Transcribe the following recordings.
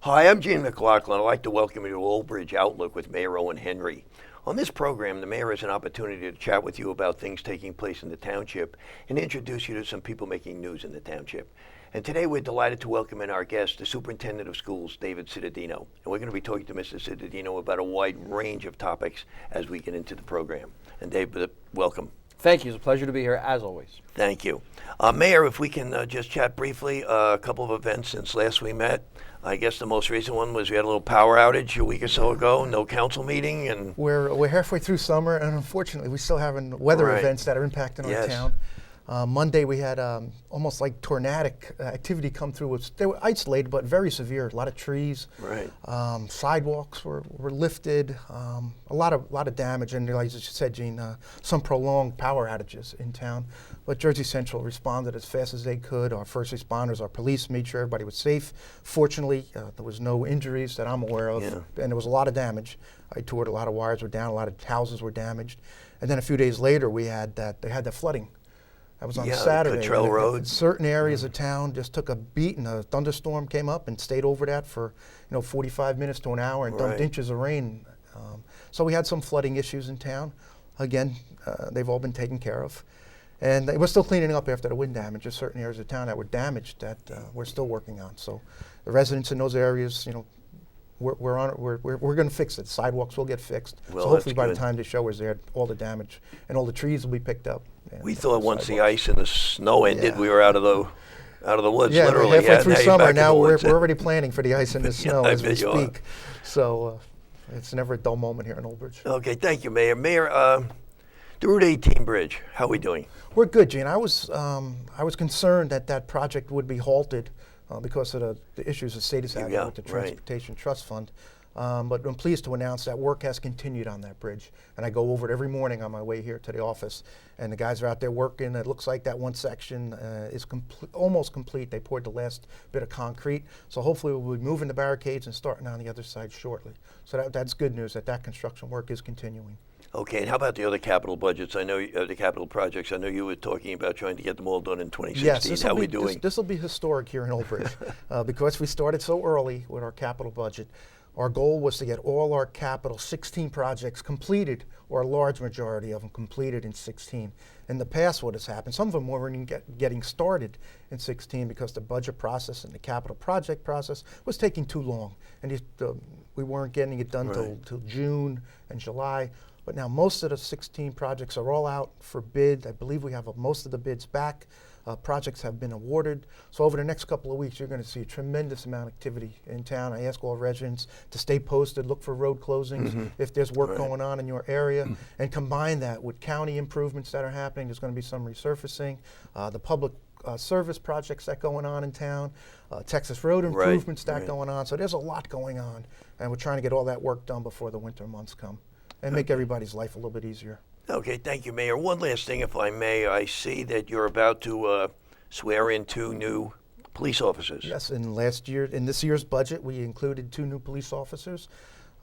Hi, I'm Gene McLaughlin. I'd like to welcome you to Old Bridge Outlook with Mayor Owen Henry. On this program, the mayor has an opportunity to chat with you about things taking place in the township and introduce you to some people making news in the township. And today we're delighted to welcome in our guest, the Superintendent of Schools, David Cittadino. And we're going to be talking to Mr. Cittadino about a wide range of topics as we get into the program. And David, welcome. Thank you. It's a pleasure to be here, as always. Thank you. Mayor, if we can just chat briefly, a couple of events since last we met. I guess the most recent one was we had a little power outage a week or so ago, no council meeting. And We're halfway through summer, and unfortunately, we still having weather events that are impacting our town. Monday, we had almost like tornadic activity come through. They were isolated, but very severe. A lot of trees. Right. Sidewalks were lifted. A lot of damage, and like you said, Gene, some prolonged power outages in town. But Jersey Central responded as fast as they could. Our first responders, our police, made sure everybody was safe. Fortunately, there was no injuries that I'm aware of, and there was a lot of damage. I toured, a lot of wires were down, a lot of houses were damaged. And then a few days later, they had the flooding. That was on Saturday. Cottrell Road. Certain areas of town just took a beat, and a thunderstorm came up and stayed over that for 45 minutes to an hour and dumped inches of rain. So we had some flooding issues in town. Again, they've all been taken care of. And we're still cleaning up after the wind damage. There's certain areas of town that were damaged that we're still working on. So the residents in those areas, we're going to fix it. Sidewalks will get fixed. Well, so hopefully by the time the show is there, all the damage and all the trees will be picked up. We thought once the ice and the snow ended, we were out of the woods, literally. We're halfway through summer. Now we're woods. already planning for the ice and the snow as we bet you speak. So it's never a dull moment here in Old Bridge. Okay, thank you, Mayor. Mayor, the Route 18 bridge, how are we doing? We're good, Gene. I was concerned that project would be halted because of the issues the state is having with the Transportation Trust Fund. But I'm pleased to announce that work has continued on that bridge. And I go over it every morning on my way here to the office. And the guys are out there working. It looks like that one section is almost complete. They poured the last bit of concrete. So hopefully we'll be moving the barricades and starting on the other side shortly. So that's good news that construction work is continuing. Okay, and how about the other capital budgets? I know the capital projects. I know you were talking about trying to get them all done in 2016. Yes, how are we doing? This will be historic here in Old Bridge because we started so early with our capital budget. Our goal was to get all our capital 16 projects completed, or a large majority of them completed in 16. In the past, what has happened, some of them weren't even getting started in 16 because the budget process and the capital project process was taking too long. And we weren't getting it done till June and July. But now most of the 16 projects are all out for bid. I believe we have most of the bids back. Projects have been awarded. So over the next couple of weeks, you're going to see a tremendous amount of activity in town. I ask all residents to stay posted, look for road closings, if there's work going on in your area, and combine that with county improvements that are happening. There's going to be some resurfacing, the public service projects that going on in town, Texas road improvements that going on. So there's a lot going on, and we're trying to get all that work done before the winter months come and make everybody's life a little bit easier. Okay, thank you, Mayor. One last thing, if I may. I see that you're about to swear in 2 new police officers. Yes, in this year's budget, we included 2 new police officers.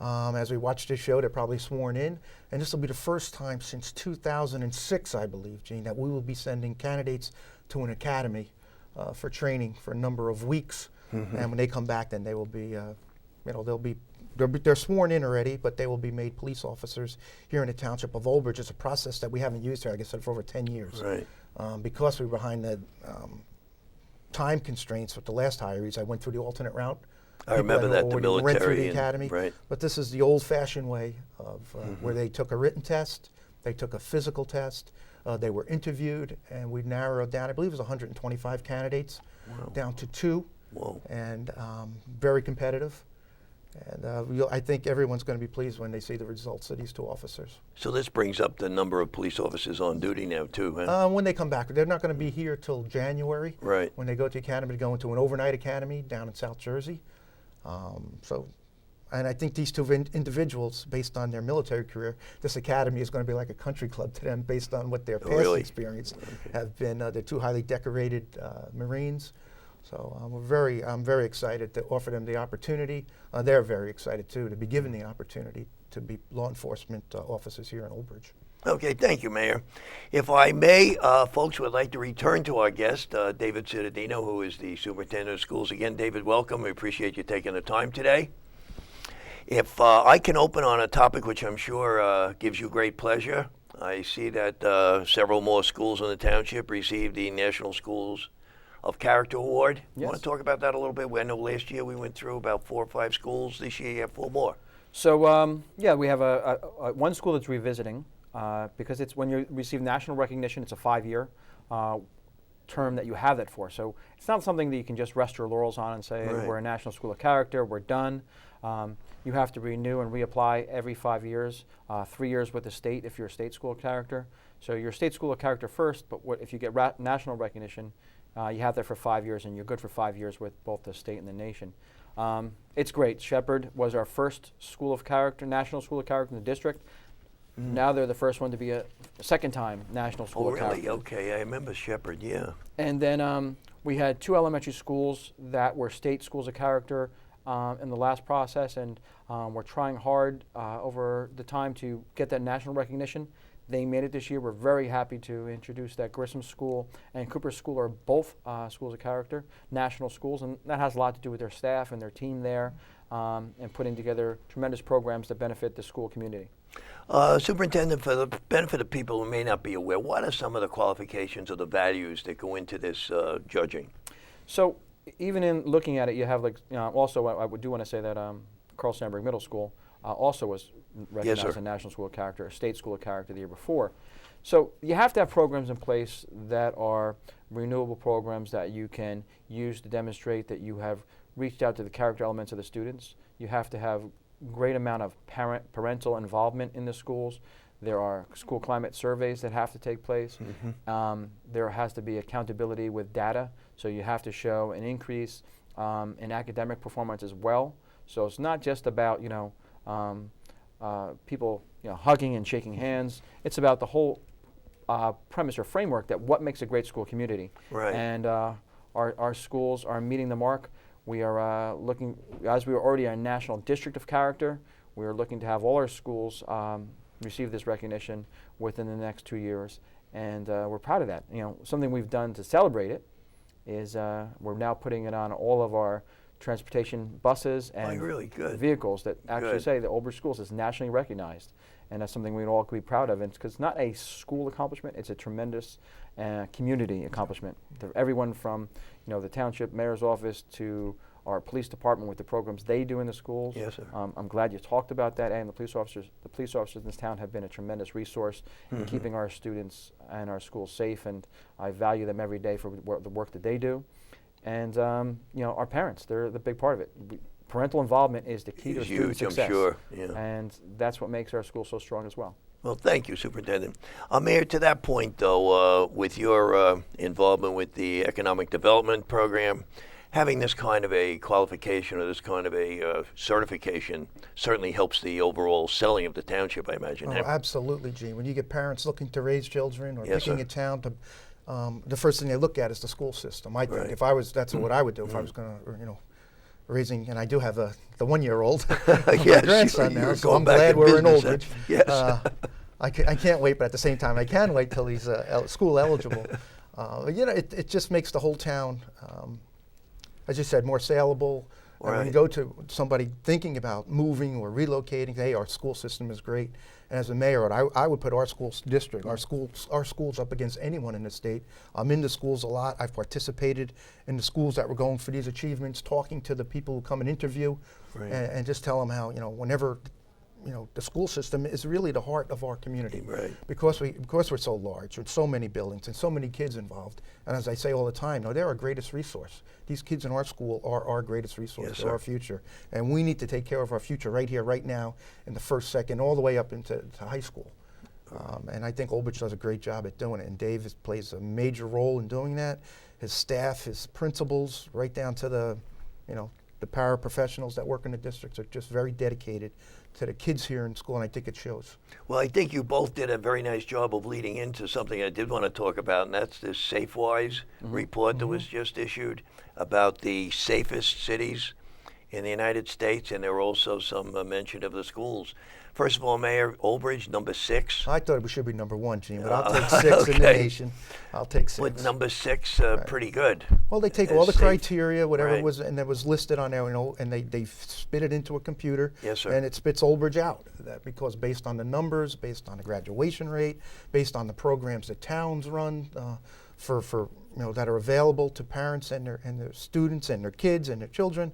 As we watch this show, they're probably sworn in, and this will be the first time since 2006, I believe, Gene, that we will be sending candidates to an academy for training for a number of weeks. And when they come back, then they will be, they're sworn in already, but they will be made police officers here in the township of Old Bridge. It's a process that we haven't used here, like I said, for over 10 years. Right. Because we were behind the time constraints with the last hirees, I went through the alternate route. I remember that, the military. Went through the academy. Right. But this is the old-fashioned way of where they took a written test, they took a physical test, they were interviewed, and we narrowed down, I believe it was 125 candidates, down to 2. Whoa. And very competitive. And I think everyone's going to be pleased when they see the results of these 2 officers. So this brings up the number of police officers on duty now, too, huh? When they come back. They're not going to be here till January. Right. When they go to the academy to go into an overnight academy down in South Jersey. And I think these 2 individuals, based on their military career, this academy is going to be like a country club to them based on what their past experience have been. They're 2 highly decorated Marines. So I'm very excited to offer them the opportunity. They're very excited too to be given the opportunity to be law enforcement officers here in Old Bridge. Okay, thank you, Mayor. If I may, folks would like to return to our guest, David Cittadino, who is the Superintendent of Schools. Again, David, welcome. We appreciate you taking the time today. If I can open on a topic which I'm sure gives you great pleasure, I see that several more schools in the township received the National Schools of Character Award. You want Yes. to talk about that a little bit? I know last year we went through about 4 or 5 schools. This year you have 4 more. So yeah, we have a one school that's revisiting because it's when you receive national recognition, it's a 5-year term that you have that for. So it's not something that you can just rest your laurels on and say Right. we're a National School of Character, we're done. You have to renew and reapply every 5 years, 3 years with the state if you're a state school of character. So you're a state school of character first, but if you get national recognition, you have that for 5 years, and you're good for 5 years with both the state and the nation. It's great. Shepherd was our first school of character, national school of character in the district. Now they're the first one to be a second time national school Oh, of really? character. Okay, I remember Shepherd, yeah. And then we had 2 elementary schools that were state schools of character in the last process, and we're trying hard over the time to get that national recognition. They made it this year. We're very happy to introduce that Grissom School and Cooper School are both schools of character, national schools, and that has a lot to do with their staff and their team there and putting together tremendous programs that benefit the school community. Superintendent, for the benefit of people who may not be aware, what are some of the qualifications or the values that go into this judging? So even in looking at it, you have also I do want to say that Carl Sandburg Middle School also was recognized sir. as a National School of Character, a State School of Character the year before. So you have to have programs in place that are renewable programs that you can use to demonstrate that you have reached out to the character elements of the students. You have to have great amount of parental involvement in the schools. There are school climate surveys that have to take place. There has to be accountability with data, so you have to show an increase in academic performance as well. So it's not just about people hugging and shaking hands. It's about the whole premise or framework that what makes a great school community. Right. And our schools are meeting the mark. We are looking, as we are already a national district of character, we are looking to have all our schools receive this recognition within the next 2 years. And we're proud of that. Something we've done to celebrate it is we're now putting it on all of our transportation buses and really good. vehicles that actually Good. say the Old Bridge Schools is nationally recognized. And that's something we'd all be proud of. Because it's not a school accomplishment, it's a tremendous community accomplishment. Everyone from the township mayor's office to our police department with the programs they do in the schools. Yes, sir. I'm glad you talked about that, and the police officers in this town have been a tremendous resource in keeping our students and our schools safe, and I value them every day for the work that they do. And our parents, they're the big part of it. Parental involvement is the key to It's student huge, I'm success. sure, yeah. And that's what makes our school so strong as well. Well, thank you, Superintendent. Mayor, to that point, though, with your involvement with the Economic Development Program, having this kind of a qualification or this kind of a certification certainly helps the overall selling of the township, I imagine. Oh, absolutely, Gene. When you get parents looking to raise children or Yes, picking sir. a town to, the first thing they look at is the school system. I think Right. if I was, that's what I would do if I was going to, raising, and I do have the 1-year-old, Yes, my grandson you're now, so going I'm back glad in we're in business, Old Bridge. yes. I can't wait, but at the same time, I can wait till he's school eligible. It just makes the whole town, as you said, more saleable. And when you Right. go to somebody thinking about moving or relocating, hey, our school system is great. And as a mayor, I would put our school district, our schools up against anyone in the state. I'm in the schools a lot. I've participated in the schools that were going for these achievements, talking to the people who come and interview, Right. and just tell them how, whenever, the school system is really the heart of our community. Right. Because we're so large, with so many buildings and so many kids involved. And as I say all the time, they're our greatest resource. These kids in our school are our greatest resource. Yes, They're our sir. future. And we need to take care of our future right here, right now, in the first, second, all the way up into high school. And I think Old Bridge does a great job at doing it. And Dave plays a major role in doing that. His staff, his principals, right down to the paraprofessionals that work in the districts are just very dedicated to the kids here in school, and I think it shows. Well, I think you both did a very nice job of leading into something I did want to talk about, and that's this SafeWise report that was just issued about the safest cities in the United States, and there were also some mention of the schools. First of all, Mayor Olbridge, number 6. I thought we should be number 1, Gene, but I'll take 6 in the okay. nation. I'll take 6. But number 6, pretty good. Well, they take As all the safe. criteria, whatever Right. was, and that was listed on there, and they spit it into a computer. Yes, sir. And it spits Old Bridge out. Because based on the numbers, based on the graduation rate, based on the programs that towns run for that are available to parents and their students and their kids and their children,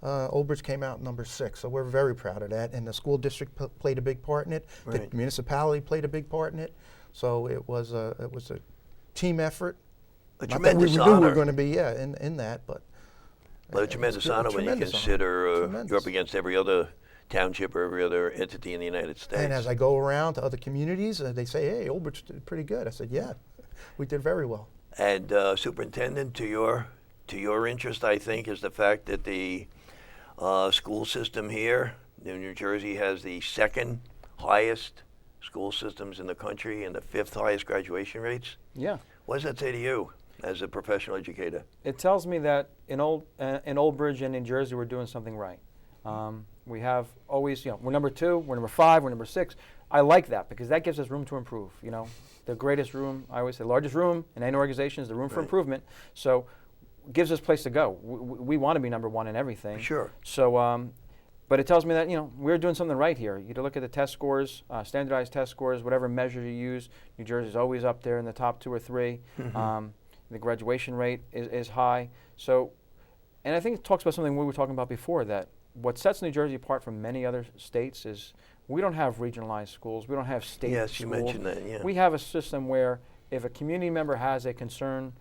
Old Bridge came out number 6. So we're very proud of that. And the school district played a big part in it. Right. The municipality played a big part in it. So it was a team effort. A Not that tremendous we knew honor. we were going to be in that, but Well, a it's tremendous good, honor when you tremendous honor. consider you're Tremendous. up against every other township or every other entity in the United States. And as I go around to other communities, they say, "Hey, Old Bridge did pretty good." I said, "Yeah, we did very well." And Superintendent, to your interest, I think, is the fact that the school system here in New Jersey has the 2nd highest school systems in the country and the 5th highest graduation rates. Yeah. What does that say to you as a professional educator? It tells me that in Old Bridge and in Jersey, we're doing something right. We have always, we're number 2, we're number 5, we're number 6. I like that because that gives us room to improve. The greatest room, I always say, largest room in any organization is the room for Right. improvement. So, it gives us a place to go. We want to be number 1 in everything. Sure. So, but it tells me that we're doing something right here. You look at the test scores, standardized test scores, whatever measure you use. New Jersey's always up there in the top 2 or 3. The graduation rate is high. So, and I think it talks about something we were talking about before, that what sets New Jersey apart from many other states is we don't have regionalized schools. We don't have state Yes, schools. you mentioned that, yeah. We have a system where if a community member has a concern,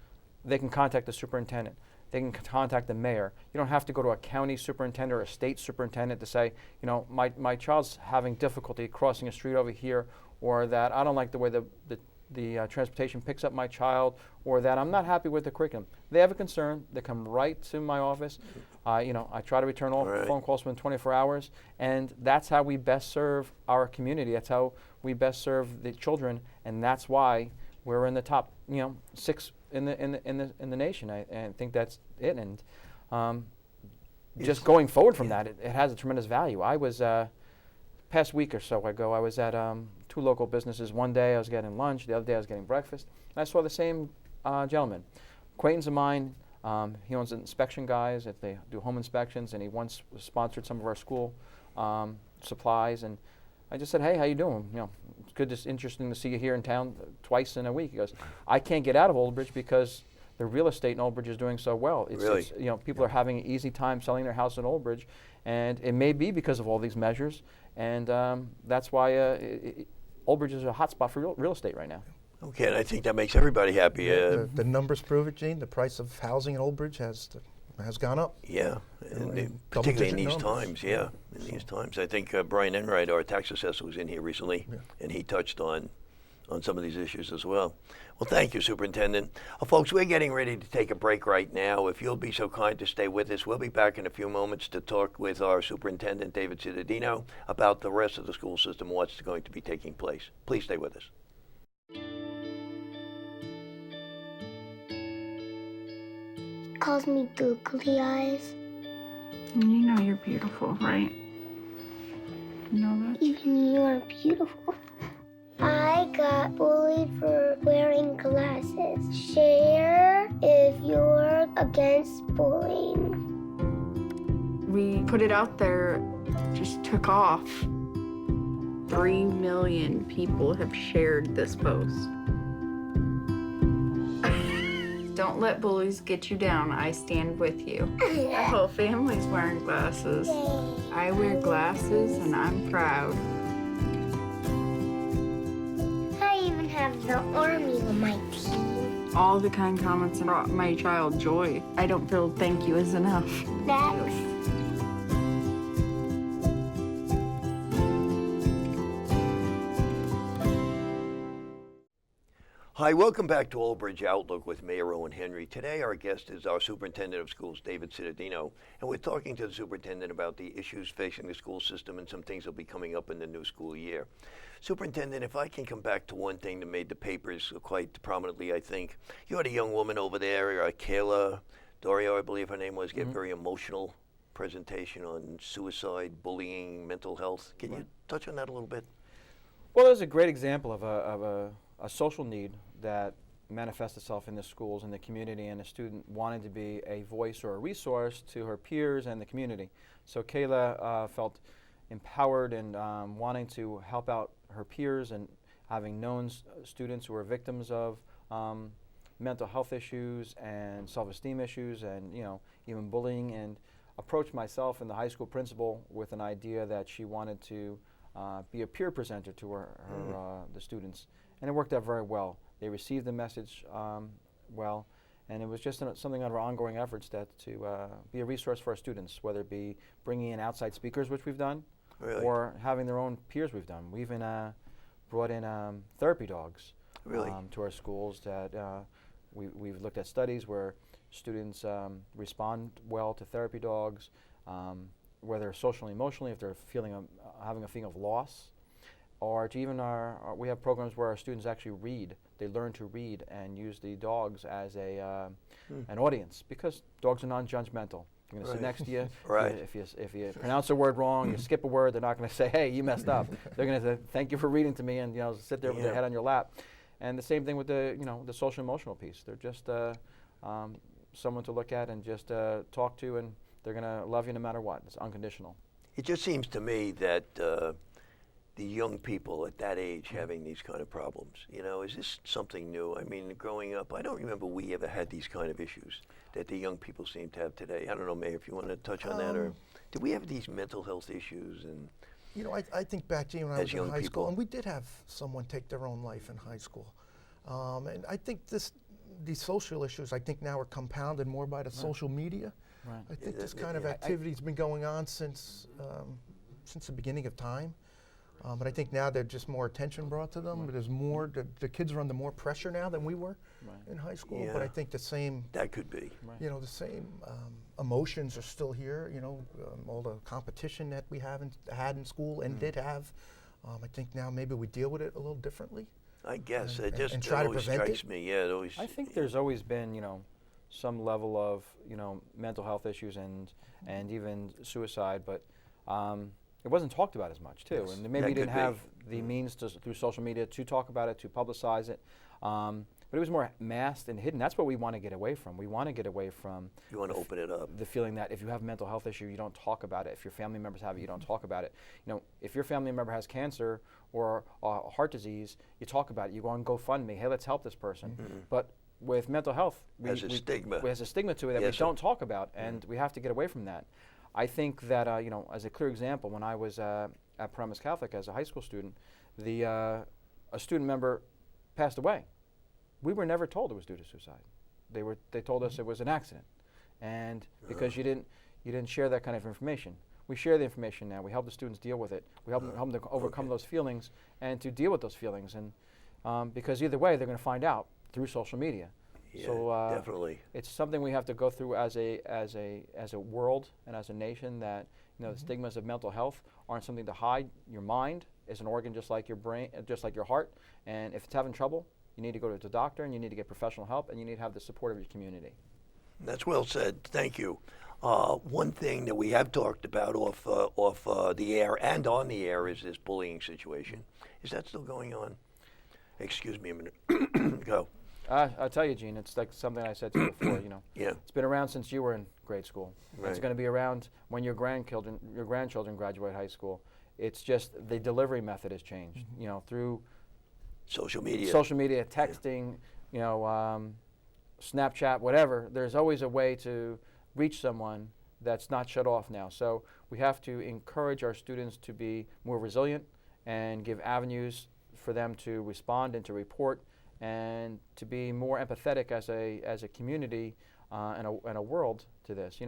they can contact the superintendent. They can contact the mayor. You don't have to go to a county superintendent or a state superintendent to say, my child's having difficulty crossing a street over here, or that I don't like the way the transportation picks up my child, or that I'm not happy with the curriculum. They have a concern. They come right to my office. I try to return all Right. phone calls within 24 hours, and that's how we best serve our community. That's how we best serve the children, and that's why we're in the top, 6 in the nation. I think that's it. And just going forward from that, it has a tremendous value. I was past week or so ago, I was at 2 local businesses. One day I was getting lunch, the other day I was getting breakfast, and I saw the same gentleman, acquaintance of mine. He owns inspection guys that they do home inspections, and he once sponsored some of our school supplies. And I just said, "Hey, how you doing? It's good. It's interesting to see you here in town twice in a week." He goes, "I can't get out of Old Bridge because the real estate in Old Bridge is doing so well. Really? People are having an easy time selling their house in Old Bridge, and it may be because of all these measures, and that's why Old Bridge is a hot spot for real estate right now." Okay, and I think that makes everybody happy. The numbers prove it, Gene. The price of housing in Old Bridge has gone up. Yeah, in and particularly in double-digit these numbers. times. Yeah, in these times. I think Brian Enright, our tax assessor, was in here recently, and he touched on some of these issues as well. Well, thank you, Superintendent. Folks, we're getting ready to take a break right now. If you'll be so kind to stay with us, we'll be back in a few moments to talk with our Superintendent, David Cittadino, about the rest of the school system, what's going to be taking place. Please stay with us. Calls me googly eyes. You know you're beautiful, right? You know that? Even you are beautiful. I got bullied for wearing glasses. Share if you're against bullying. We put it out there, just took off. 3 million people have shared this post. Don't let bullies get you down. I stand with you. Our whole family's wearing glasses. I wear glasses and I'm proud. I even have the army on my team. All the kind comments brought my child joy. I don't feel thank you is enough. That's Hi, welcome back to Old Bridge Outlook with Mayor Owen Henry. Today our guest is our Superintendent of Schools, David Cittadino, and we're talking to the Superintendent about the issues facing the school system and some things that will be coming up in the new school year. Superintendent, if I can come back to one thing that made the papers quite prominently, I think. You had a young woman over there, Kayla Dorio, I believe her name was, get very emotional presentation on suicide, bullying, mental health. Can you touch on that a little bit? Well, there's a great example of a social need that manifests itself in the schools and the community, and a student wanted to be a voice or a resource to her peers and the community. So Kayla felt empowered and wanting to help out her peers, and having known students who were victims of mental health issues and self-esteem issues, and even bullying, and approached myself and the high school principal with an idea that she wanted to be a peer presenter to the students, and it worked out very well. They received the message well, and it was just something under ongoing efforts to be a resource for our students, whether it be bringing in outside speakers, which we've done, Really? or having their own peers we've done. We even brought in therapy dogs Really? to our schools. That we've looked at studies where students respond well to therapy dogs, whether socially, emotionally, if they're having a feeling of loss, or to even we have programs where our students actually read. They learn to read and use the dogs as an audience, because dogs are non-judgmental. They're going to sit next to you. Right. If you pronounce a word wrong, you skip a word, they're not going to say, "Hey, you messed up." They're going to say, "Thank you for reading to me," and sit there with their head on your lap. And the same thing with the social emotional piece. They're just someone to look at and just talk to, and they're going to love you no matter what. It's unconditional. It just seems to me that the young people at that age having these kind of problems, is this something new? I mean, growing up, I don't remember we ever had these kind of issues that the young people seem to have today. I don't know, Mayor, if you want to touch on that, or do we have these mental health issues? And I think back to when I As was in young high people. school, and we did have someone take their own life in high school. And I think these social issues, I think now are compounded more by the social media. Right. I think this Yeah, kind of yeah. activity has been going on since the beginning of time. But I think now there's just more attention brought to them. There's more, the kids are under more pressure now than we were in high school. But I Yeah. think the same, that could be. the same emotions are still here. All the competition that we had in school and did have. I think now maybe we deal with it a little differently. I guess And- it just and try to always prevent strikes it? me. Yeah, it always. I think there's always been, some level of, mental health issues and even suicide, but it wasn't talked about as much too. Yes. And maybe That you didn't could be. have the means through social media to talk about it, to publicize it. But it was more masked and hidden. That's what we want to get away from. We want to get away from You want to open it up. the feeling that if you have a mental health issue, you don't talk about it. If your family members have it, you don't talk about it. If your family member has cancer or heart disease, you talk about it. You go on GoFundMe. Hey, let's help this person. But with mental health, Has a stigma. There's a stigma to it that Yes, we sir. don't talk about, and we have to get away from that. I think that as a clear example, when I was at Paramus Catholic as a high school student, a student member passed away. We were never told it was due to suicide. They told us it was an accident, and because you didn't share that kind of information. We share the information now. We help the students deal with it. We help them to overcome those feelings and to deal with those feelings. And because either way, they're going to find out through social media. Yeah, So definitely. it's something we have to go through as a world and as a nation. That the stigmas of mental health aren't something to hide. Your mind is an organ just like your brain, just like your heart. And if it's having trouble, you need to go to the doctor, and you need to get professional help, and you need to have the support of your community. That's well said. Thank you. One thing that we have talked about off the air and on the air is this bullying situation. Is that still going on? Excuse me a minute. Go. I'll tell you, Gene, it's like something I said to you before. Yeah. It's been around since you were in grade school. Right. It's going to be around when your grandchildren graduate high school. It's just the delivery method has changed. Through Social media. social media, texting, Snapchat, whatever. There's always a way to reach someone that's not shut off now. So we have to encourage our students to be more resilient and give avenues for them to respond and to report, and to be more empathetic as a community and a world to this.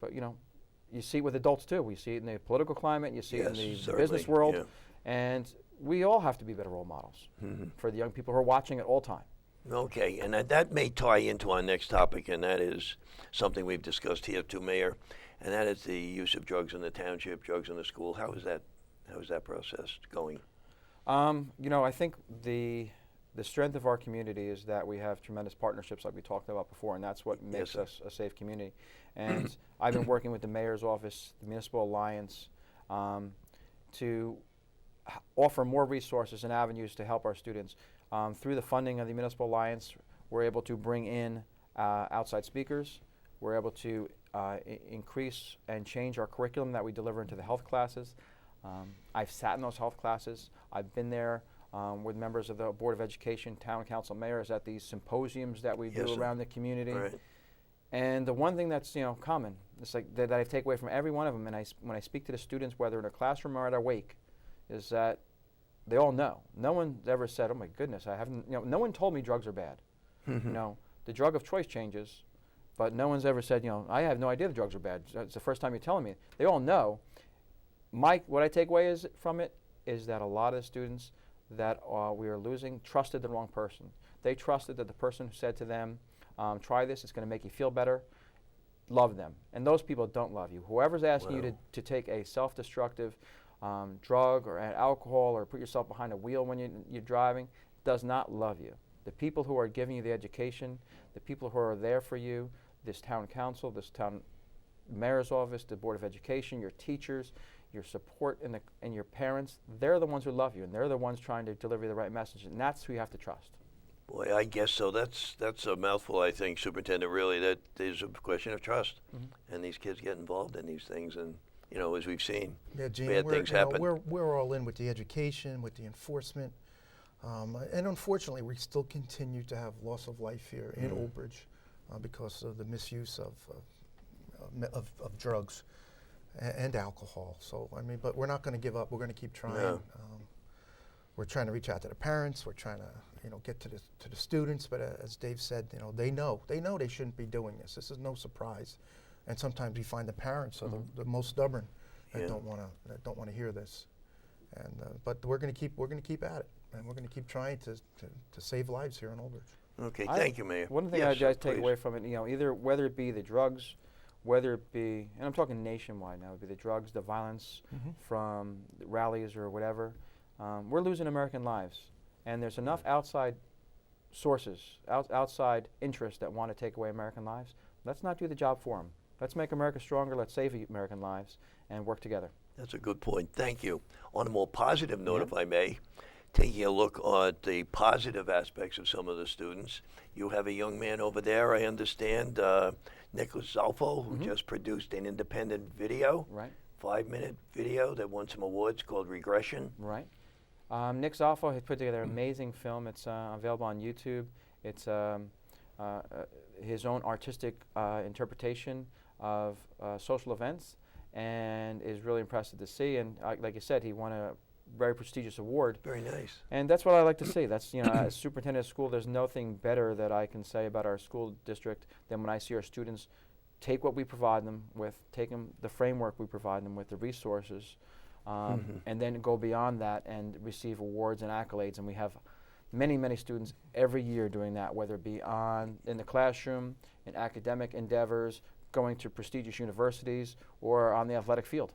But you see it with adults too. We see it in the political climate. You see it in the certainly, business world, yeah. and we all have to be better role models for the young people who are watching at all time. Okay, and that may tie into our next topic, and that is something we've discussed here too, Mayor, and that is the use of drugs in the township, drugs in the school. How is that process going? I think the strength of our community is that we have tremendous partnerships like we talked about before, and that's what makes sir. us a safe community. And I've been working with the mayor's office, the Municipal Alliance, to offer more resources and avenues to help our students. Through the funding of the Municipal Alliance, we're able to bring in outside speakers. We're able to increase and change our curriculum that we deliver into the health classes. I've sat in those health classes. I've been there with members of the Board of Education, Town Council, mayors at these symposiums that we Yes, do sir. around the community. Right. And the one thing that's common, it's like that I take away from every one of them, and when I speak to the students, whether in a classroom or at our wake, is that they all know. No one's ever said, "Oh my goodness, I haven't." No one told me drugs are bad. The drug of choice changes, but no one's ever said, "I have no idea the drugs are bad." It's the first time you're telling me. They all know. What I take away from it is that a lot of the students that we are losing trusted the wrong person. They trusted that the person who said to them, try this, it's going to make you feel better, love them. And those people don't love you. Whoever's asking you to take a self-destructive drug or alcohol or put yourself behind a wheel when you're driving does not love you. The people who are giving you the education, the people who are there for you, this town council, this town mayor's office, the Board of Education, your teachers, your support, and your parents, they're the ones who love you, and they're the ones trying to deliver you the right message, and that's who you have to trust. Boy, I guess so. That's a mouthful, I think, Superintendent, really. That is a question of trust. And these kids get involved in these things, and, as we've seen, Yeah, Gene, bad things happen. we're all in with the education, with the enforcement, and unfortunately, we still continue to have loss of life here in Old Bridge because of the misuse of drugs and alcohol. So but we're not going to give up. We're going to keep trying. No. We're trying to reach out to the parents. We're trying to get to the students. But as Dave said, they know they shouldn't be doing this. This is no surprise. And sometimes we find the parents are the most stubborn that don't want to hear this. And but we're going to keep at it, and we're going to keep trying to save lives here in Old Bridge. Okay, thank you, Mayor. One thing Yes, I sir, take please. away from it, either whether it be the drugs, whether it be, and I'm talking nationwide now, it would be the drugs, the violence from the rallies or whatever, we're losing American lives. And there's enough outside sources, outside interests that want to take away American lives. Let's not do the job for them. Let's make America stronger. Let's save American lives and work together. That's a good point. Thank you. On a more positive note, if I may, taking a look at the positive aspects of some of the students, you have a young man over there, I understand, Nicholas Zalfo, who just produced an independent video, Right. 5-minute video that won some awards called Regression. Right. Nick Zalfo has put together an amazing film. It's available on YouTube. It's his own artistic interpretation of social events, and is really impressive to see. And like you said, he won a very prestigious award. Very nice. And that's what I like to see. That's, as superintendent of school, there's nothing better that I can say about our school district than when I see our students take what we provide them with, take the framework we provide them with, the resources, and then go beyond that and receive awards and accolades. And we have many, many students every year doing that, whether it be in the classroom, in academic endeavors, going to prestigious universities, or on the athletic field.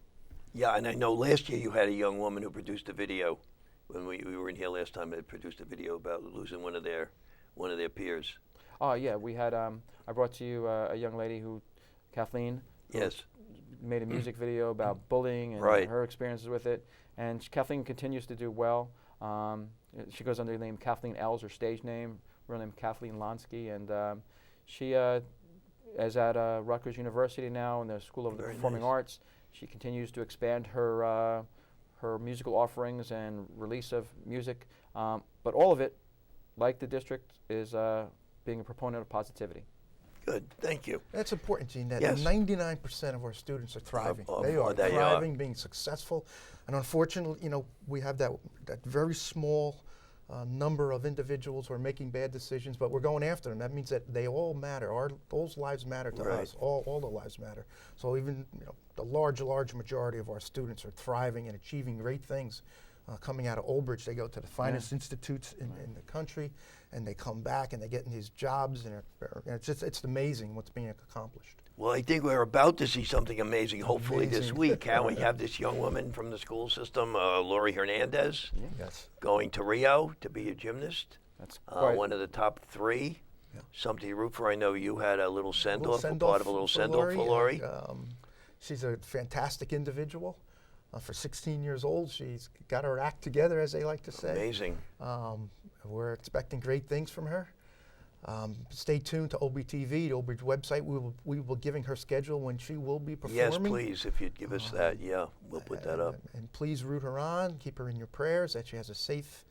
Yeah, and I know last year you had a young woman who produced a video. When we were in here last time, they produced a video about losing one of their peers. Oh yeah, we had. I brought to you a young lady Kathleen. Who Yes. made a music video about bullying and Right. her experiences with it. And Kathleen continues to do well. She goes under the name Kathleen Ells, her stage name, real name Kathleen Lonsky, and she is at Rutgers University now in the School of the Very Performing nice. Arts. She continues to expand her musical offerings and release of music, but all of it, like the district, is being a proponent of positivity. Good, thank you. That's important, Gene, that Yes. 99% of our students are thriving. They are they are. thriving, being successful. And unfortunately, we have that very small number of individuals who are making bad decisions, but we're going after them. That means that they all matter. Those lives matter to Right. us. All the lives matter. So even the large majority of our students are thriving and achieving great things. Coming out of Old Bridge, they go to the finest institutes in the country, and they come back and they get in these jobs, and it's amazing what's being accomplished. Well, I think we're about to see something amazing, hopefully this Amazing. week. How we have this young woman from the school system, Lori Hernandez, Yes. going to Rio to be a gymnast. That's quite one of the top 3. Yeah. Something to root for. I know you had a little send-off, send-off part of a little send-off for Lori. She's a fantastic individual. For 16 years old, she's got her act together, as they like to say. Amazing. We're expecting great things from her. Stay tuned to OBTV, the Old Bridge website. We will be giving her schedule when she will be performing. Yes, please, if you'd give us that, we'll put that up. And please root her on. Keep her in your prayers that she has a safe,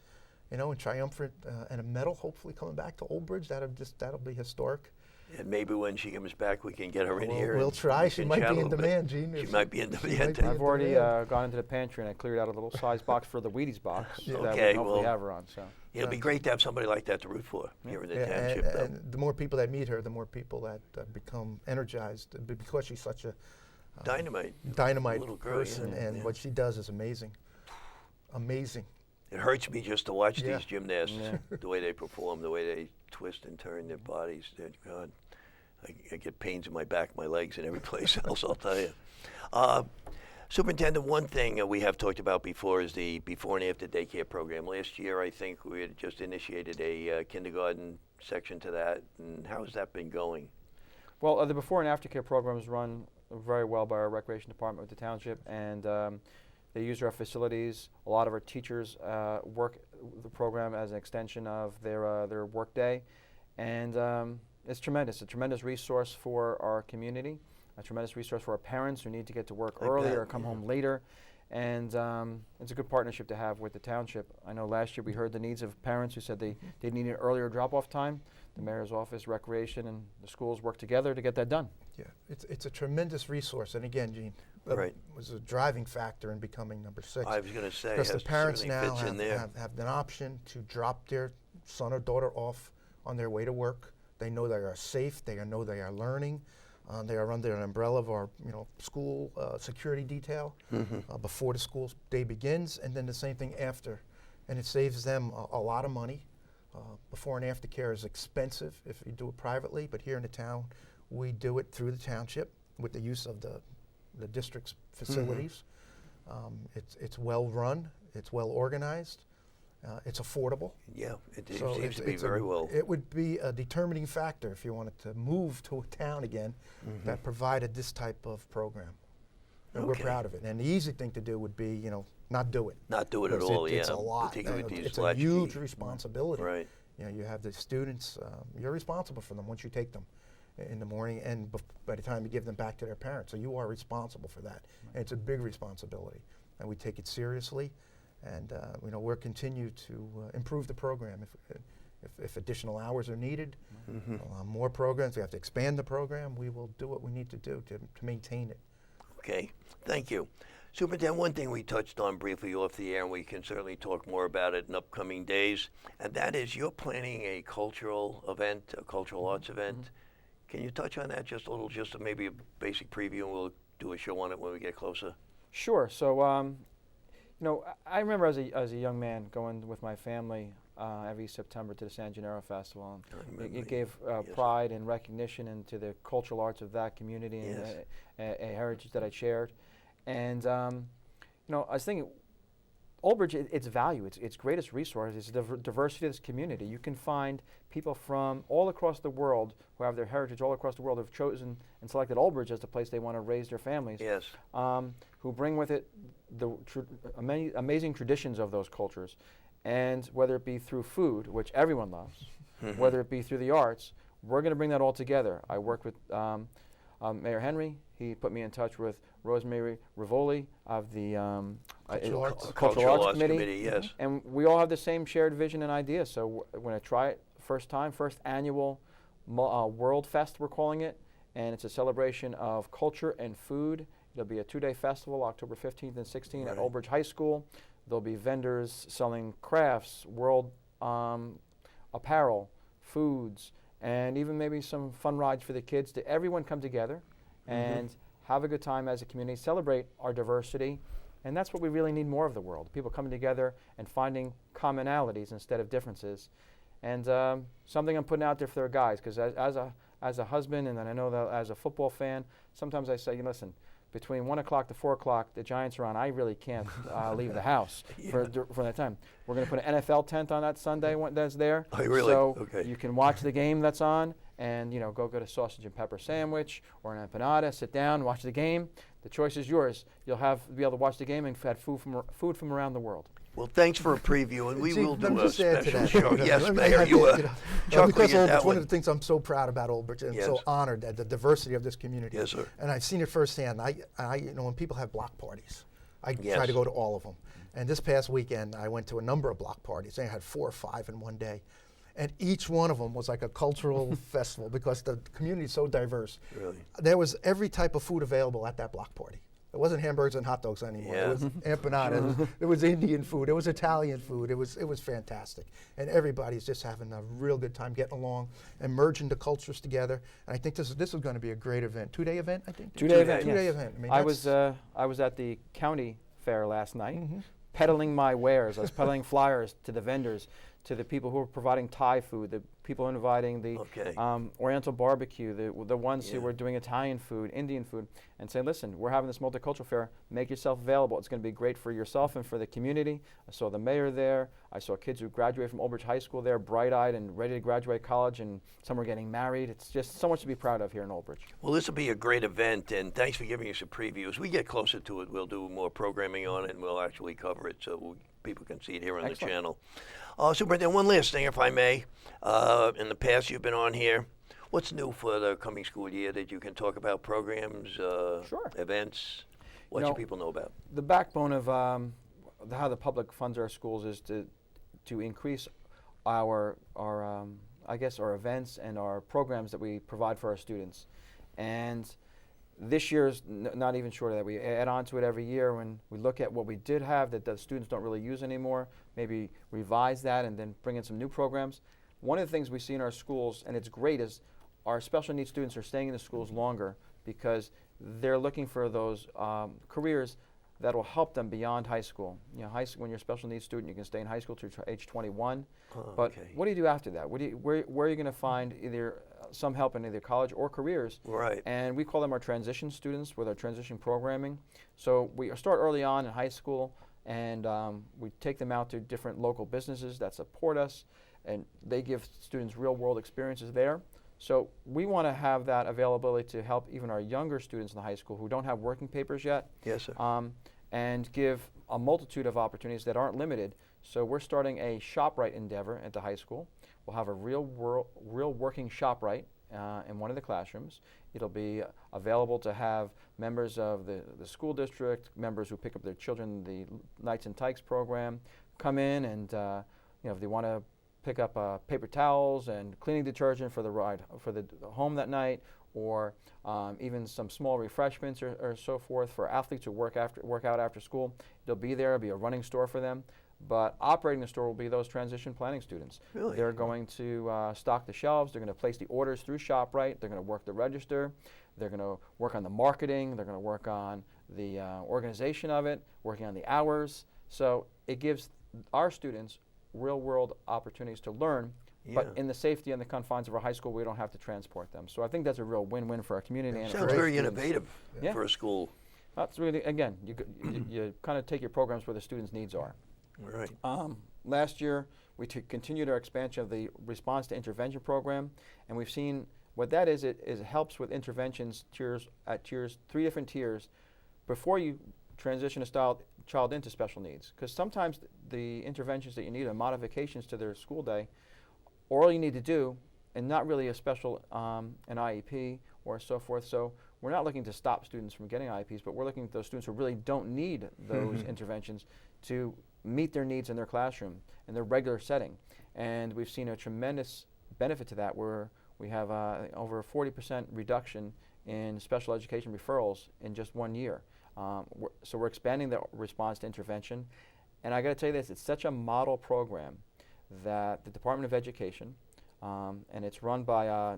and triumphant and a medal. Hopefully, coming back to Old Bridge, that'll be historic. And maybe when she comes back, we can get her in here. We'll try. we She can might chat a be in little bit. demand, Gene. She might be in demand. might be in I've already demand. gone into the pantry and I cleared out a little size box for the Wheaties box that Okay, we hopefully well, have her on. So It'll be great to have somebody like that to root for here in the Yeah, township. though. and the more people that meet her, the more people that become energized because she's such a Dynamite. dynamite Little girl, person, yeah, and yeah. what she does is amazing. Amazing. It hurts me just to watch Yeah. these gymnasts, Yeah. the way they perform, the way they twist and turn their bodies. God, I get pains in my back, my legs, and every place else, I'll tell you. Superintendent, one thing we have talked about before is the before and after daycare program. Last year, I think we had just initiated a kindergarten section to that. And how has that been going? well, the before and after care programs run very well by our recreation department with the township, and they use our facilities. A lot of our teachers work the program as an extension of their work day, and it's tremendous. A tremendous resource for our community, a tremendous resource for our parents who need to get to work I early bet, or come yeah. home later, and it's a good partnership to have with the township. I know last year we heard the needs of parents who said they needed an earlier drop-off time. The mayor's office, recreation, and the schools work together to get that done. Yeah, it's a tremendous resource, and again, Gene, Right. was a driving factor in becoming number 6. I was going to say, Because the has- parents certainly now fits in there. have an option to drop their son or daughter off on their way to work. They know they are safe. They know they are learning. They are under an umbrella of our school security detail before the school day begins, and then the same thing after. And it saves them a lot of money. Before and after care is expensive if you do it privately, but here in the town, we do it through the township with the use of the district's facilities. It's well run, it's well organized, it's affordable. Yeah, it So seems to be it's very well. It would be a determining factor if you wanted to move to a town again that provided this type of program. And we're Okay. proud of it. And the easy thing to do would be, not do it. Not do it at Because all, It's yeah, a lot. particularly with these It's a latchkey- huge responsibility. Right. You have the students, you're responsible for them once you take them in the morning and by the time you give them back to their parents. So you are responsible for that. And it's a big responsibility. And we take it seriously. And we'll continue to improve the program. If additional hours are needed, more programs, we have to expand the program, we will do what we need to do to maintain it. Okay, thank you. Superintendent, one thing we touched on briefly off the air, and we can certainly talk more about it in upcoming days, and that is you're planning a cultural event, a cultural arts event. Can you touch on that just a little, just maybe a basic preview, and we'll do a show on it when we get closer? Sure. So, I remember as a young man going with my family every September to the San Gennaro Festival. I And remember, it gave yes. pride and recognition into the cultural arts of that community and Yes. a heritage that I shared. And I was thinking, Old Bridge, its value, its greatest resource is the diversity of this community. You can find people from all across the world who have their heritage all across the world, who've chosen and selected Old Bridge as the place they want to raise their families. Yes. Who bring with it the amazing traditions of those cultures. And whether it be through food, which everyone loves, whether it be through the arts, we're going to bring that all together. I worked with Mayor Henry. He put me in touch with Rosemary Rivoli of the Cultural Arts Arts Committee. yes. And we all have the same shared vision and idea. So we're going to try it first annual World Fest, we're calling it. And it's a celebration of culture and food. It'll be a 2-day festival, October 15th and 16th at Right. Old Bridge High School. There'll be vendors selling crafts, world apparel, foods, and even maybe some fun rides for the kids to everyone come together and have a good time as a community, celebrate our diversity. And that's what we really need more of the world, people coming together and finding commonalities instead of differences. And something I'm putting out there for the guys, because as a husband, and then I know that as a football fan, sometimes I say, listen, between 1 o'clock to 4 o'clock, the Giants are on. I really can't leave the house for that time. We're going to put an NFL tent on that Sunday that's there. Oh, really? So Okay. you can watch the game that's on, and go get a sausage and pepper sandwich or an empanada. Sit down, watch the game. The choice is yours. You'll be able to watch the game and have food from around the world. Well, thanks for a preview, and we See, will let me do a just add to special that. show. Yes, Let me Mayor, add you to were that, chuckling because at Old that Bridge, one of one. the things I'm so proud about Old Bridge and Yes. so honored at the diversity of this community. Yes, sir. And I've seen it firsthand. When people have block parties, I Yes. try to go to all of them. And this past weekend, I went to a number of block parties. I had 4 or 5 in one day. And each one of them was like a cultural festival because the community is so diverse. Really? There was every type of food available at that block party. It wasn't hamburgers and hot dogs anymore. Yeah. It was empanadas. It was Indian food. It was Italian food. It was fantastic. And everybody's just having a real good time getting along and merging the cultures together. And I think this is going to be a great event. 2-day event, I think? 2-day event. Two-day yes. event. I mean, I was at the county fair last night, peddling my wares. I was peddling flyers to the vendors, to the people who were providing Thai food, the people inviting the Okay. Oriental barbecue, the ones who Yeah. were doing Italian food, Indian food, and say, listen, we're having this multicultural fair. Make yourself available. It's going to be great for yourself and for the community. I saw the mayor there. I saw kids who graduated from Old Bridge High School there, bright-eyed and ready to graduate college, and some were getting married. It's just so much to be proud of here in Old Bridge. Well, this will be a great event, and thanks for giving us a preview. As we get closer to it, we'll do more programming on it, and we'll actually cover it so people can see it here on Excellent. the channel. Superintendent, one last thing, if I may. In the past, you've been on here. What's new for the coming school year that you can talk about? Programs, Sure. events? What You should know, people know about? The backbone of how the public funds our schools is to increase our events and our programs that we provide for our students. And this year's not even short of that. We add on to it every year when we look at what we did have that the students don't really use anymore, maybe revise that and then bring in some new programs. One of the things we see in our schools, and it's great, is our special needs students are staying in the schools longer because they're looking for those careers that will help them beyond high school. High school, when you're a special needs student, you can stay in high school to age 21. But okay. what do you do after that? Where are you going to find either some help in either college or careers? Right. And we call them our transition students with our transition programming. So we start early on in high school, and we take them out to different local businesses that support us, and they give students real-world experiences there. So we want to have that availability to help even our younger students in the high school who don't have working papers yet, Yes, sir. and give a multitude of opportunities that aren't limited. So we're starting a ShopRite endeavor at the high school. We'll have a real working ShopRite in one of the classrooms. It'll be available to have members of the school district, members who pick up their children in the Knights and Tykes program, come in and if they want to pick up paper towels and cleaning detergent for the ride for the home that night, or even some small refreshments or so forth for athletes who work out after school. It'll be there. It'll be a running store for them. But operating the store will be those transition planning students. Really? They're going to stock the shelves. They're going to place the orders through ShopRite. They're going to work the register. They're going to work on the marketing. They're going to work on the organization of it, working on the hours. So it gives our students real-world opportunities to learn, but Yeah. in the safety and the confines of our high school, we don't have to transport them. So I think that's a real win-win for our community. And Sounds for our very students. innovative Yeah. for a school. That's really, again, you kind of take your programs where the students' needs are. Right. Last year, we continued our expansion of the response to intervention program, and we've seen what that is. It helps with interventions tiers, 3 different tiers, before you transition a child into special needs. Because sometimes the interventions that you need are modifications to their school day, or all you need to do, and not really a special an IEP or so forth. So we're not looking to stop students from getting IEPs, but we're looking at those students who really don't need those interventions to meet their needs in their classroom, in their regular setting. And we've seen a tremendous benefit to that, where we have over a 40% reduction in special education referrals in just 1 year. So we're expanding the response to intervention. And I got to tell you this, it's such a model program that the Department of Education, and it's run by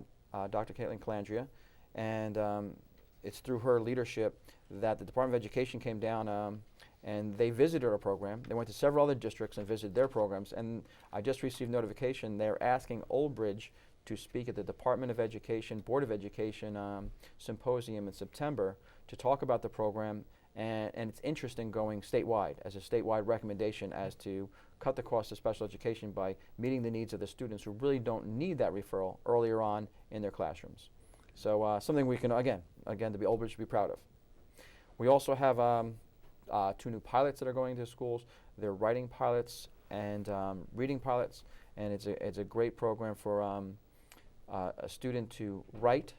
Dr. Caitlin Calandria, and it's through her leadership that the Department of Education came down and they visited our program. They went to several other districts and visited their programs, and I just received notification they're asking Old Bridge to speak at the Department of Education, Board of Education symposium in September to talk about the program and its interest in going statewide as a statewide recommendation as to cut the cost of special education by meeting the needs of the students who really don't need that referral earlier on in their classrooms. So something we can, again, to be Old Bridge to be proud of. We also have 2 new pilots that are going to schools. They're writing pilots and reading pilots, and it's a great program for a student to write,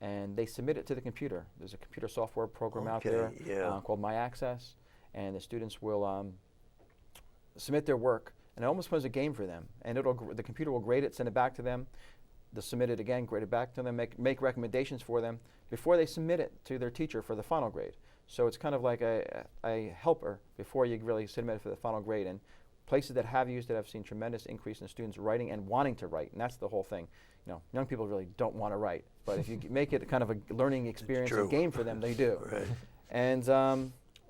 and they submit it to the computer. There's a computer software program out there called MyAccess, and the students will submit their work, and it almost becomes a game for them. And the computer will grade it, send it back to them. They'll submit it again, grade it back to them, make recommendations for them before they submit it to their teacher for the final grade. So it's kind of like a helper before you really submit it for the final grade. And places that have used it have seen tremendous increase in students writing and wanting to write, and that's the whole thing. You know, young people really don't want to write, but if you make it kind of a learning experience, a game for them, they do. Right. And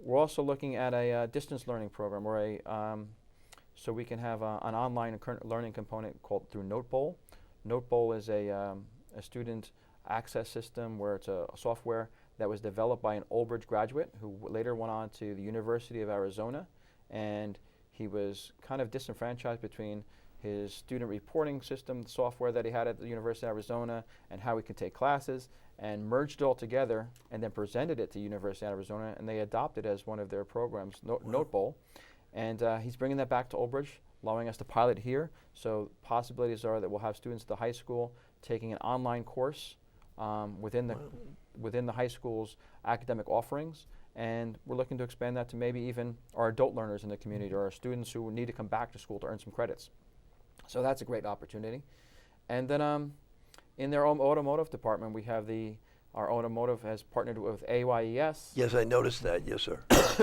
we're also looking at a distance learning program, or so we can have an online learning component called through Notebowl. Notebowl is a student access system where it's a software that was developed by an Old Bridge graduate who later went on to the University of Arizona, and he was kind of disenfranchised between his student reporting system software that he had at the University of Arizona and how he could take classes, and merged it all together and then presented it to University of Arizona, and they adopted it as one of their programs, Notebowl. And he's bringing that back to Old Bridge, allowing us to pilot here. So possibilities are that we'll have students at the high school taking an online course within the high school's academic offerings, and we're looking to expand that to maybe even our adult learners in the community or our students who need to come back to school to earn some credits. So that's a great opportunity. And then in their automotive department, we have our automotive has partnered with AYES. Yes, I noticed that. Yes, sir.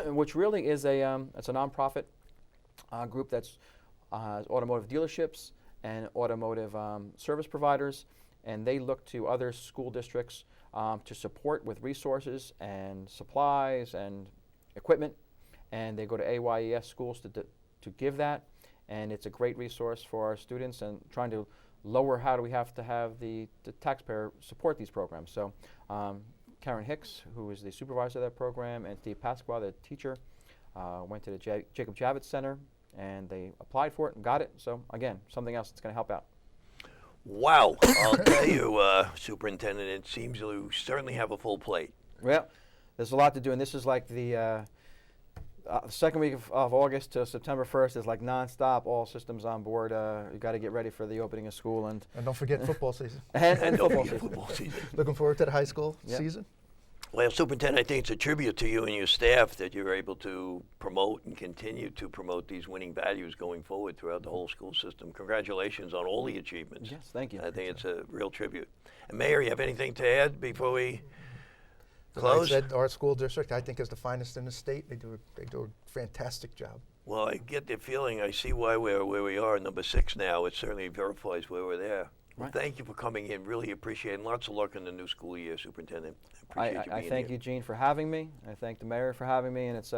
Which really is it's a nonprofit group that's automotive dealerships and automotive service providers, and they look to other school districts to support with resources and supplies and equipment, and they go to AYES schools to give that, and it's a great resource for our students and trying to lower how do we have to have the taxpayer support these programs. So Karen Hicks, who is the supervisor of that program, and Steve Pasqua, the teacher, went to the Jacob Javits Center, and they applied for it and got it. So again, something else that's going to help out. Wow. I'll tell you, Superintendent, it seems you certainly have a full plate. Well, there's a lot to do, and this is like the second week of August to September 1st is like nonstop, all systems on board. You got to get ready for the opening of school, and don't forget football season. and Don't football forget season. football season. Looking forward to the high school Yep. season. Well, Superintendent, I think it's a tribute to you and your staff that you're able to promote and continue to promote these winning values going forward throughout the whole school system. Congratulations on all the achievements. Yes, thank you. I think it's a real tribute. And Mayor, you have anything to add before we As close? I said, our school district, I think, is the finest in the state. They do a fantastic job. Well, I get the feeling, I see why we're where we are, number 6 now. It certainly verifies where we're there. Well, Right. thank you for coming in. Really appreciate it. And lots of luck in the new school year, Superintendent. I appreciate you I being thank here. you, Gene, for having me. I thank the mayor for having me, and it's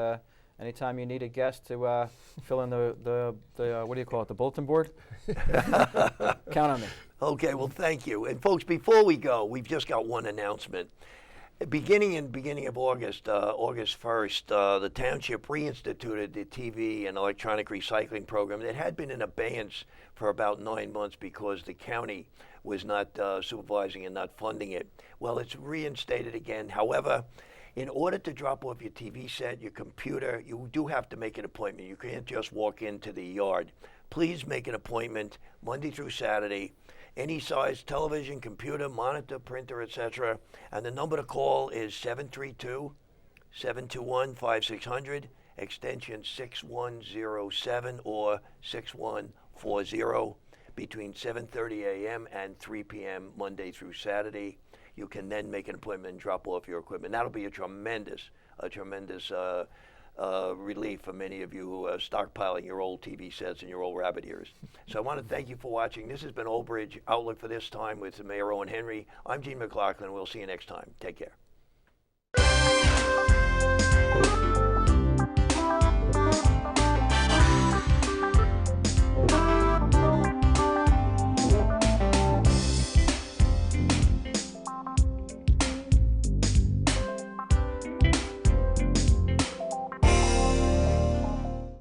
anytime you need a guest to fill in the what do you call it, the bulletin board? Count on me. Okay, well, thank you. And folks, before we go, we've just got one announcement. Beginning of August, August 1st, the township reinstituted the TV and electronic recycling program that had been in abeyance for about 9 months because the county was not supervising and not funding it. Well, it's reinstated again. However, in order to drop off your TV set, your computer, you do have to make an appointment. You can't just walk into the yard. Please make an appointment Monday through Saturday. Any size television, computer, monitor, printer, etc. And the number to call is 732-721-5600, extension 6107 or 6140, between 7:30 a.m. and 3 p.m. Monday through Saturday. You can then make an appointment and drop off your equipment. That'll be a tremendous relief for many of you who are stockpiling your old TV sets and your old rabbit ears. So I want to thank you for watching. This has been Old Bridge Outlook for this time with Mayor Owen Henry. I'm Gene McLaughlin. We'll see you next time. Take care.